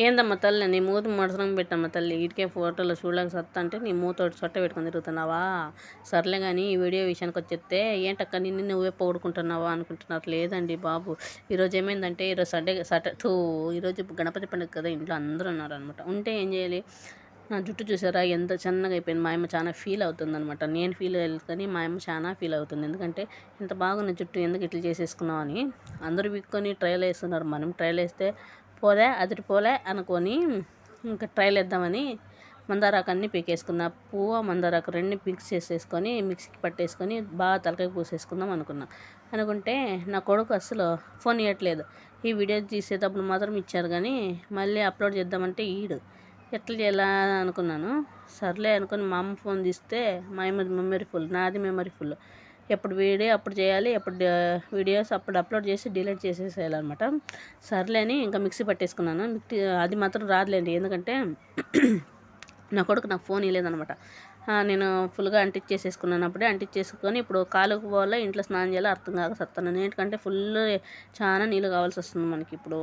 ఏందమ్మా తల్లి నీ మూతి మడసరం పెట్టమ్మా తల్లి, ఇటుకే ఫోటోలో చూడలేక సత్తా అంటే నీ మూతోటి సొట్ట పెట్టుకొని తిరుగుతున్నావా? సర్లే కానీ ఈ వీడియో విషయానికి వచ్చేస్తే ఏంటక్క నిన్ను నువ్వే పొగుడుకుంటున్నావా అనుకుంటున్నారు. లేదండి బాబు, ఈరోజు ఏమైందంటే ఈరోజు ఈరోజు గణపతి పండుగ కదా, ఇంట్లో అందరూ ఉన్నారనమాట. ఉంటే ఏం చేయాలి, నా జుట్టు చూసారా ఎంత చిన్నగా అయిపోయింది. మా అమ్మ చాలా ఫీల్ అవుతుందనమాట. నేను ఫీల్ అయ్యాను కానీ మా అమ్మ చాలా ఫీల్ అవుతుంది. ఎందుకంటే ఇంత బాగున్న జుట్టు ఎందుకు ఇట్లా చేసేసుకున్నావు అని అందరూ విక్కొని ట్రయల్ వేస్తున్నారు. మనం ట్రయల్ వేస్తే పోలే అదిరిపోలే అనుకొని ఇంకా ట్రయల్ వేద్దామని మందారాకు అన్నీ పీకేసుకున్న, పువ్వు మందారాకు రెండు మిక్స్ చేసేసుకొని మిక్సీకి పట్టేసుకొని బాగా తలకాయ పూసేసుకుందాం అనుకుంటే నా కొడుకు అసలు ఫోన్ ఇవ్వట్లేదు. ఈ వీడియో తీసేటప్పుడు మాత్రం ఇచ్చారు కానీ మళ్ళీ అప్లోడ్ చేద్దామంటే ఎట్లా చేయాలా అనుకున్నాను. సర్లే అనుకుని మా అమ్మ ఫోన్ తీస్తే మా అమ్మ మెమరీ ఫుల్, నాది మెమరీ ఫుల్. ఎప్పుడు వీడియో అప్పుడు చేయాలి, ఎప్పుడు వీడియోస్ అప్పుడు అప్లోడ్ చేసి డిలీట్ చేసేసేయాలన్నమాట. సర్లే అని ఇంకా మిక్సీ పట్టేసుకున్నాను. అది మాత్రం రాదులేండి, ఎందుకంటే నా కొడుకు నాకు ఫోన్ ఇవ్వలేదనమాట. నేను ఫుల్గా అంటించేసేసుకున్నాను. అప్పుడే అంటించేసుకొని ఇప్పుడు కాలుకు పోవాలో ఇంట్లో స్నానం చేయాలో అర్థం కాక సత్తాను. ఎందుకంటే ఫుల్ చాలా నీళ్ళు కావాల్సి వస్తుంది మనకి ఇప్పుడు.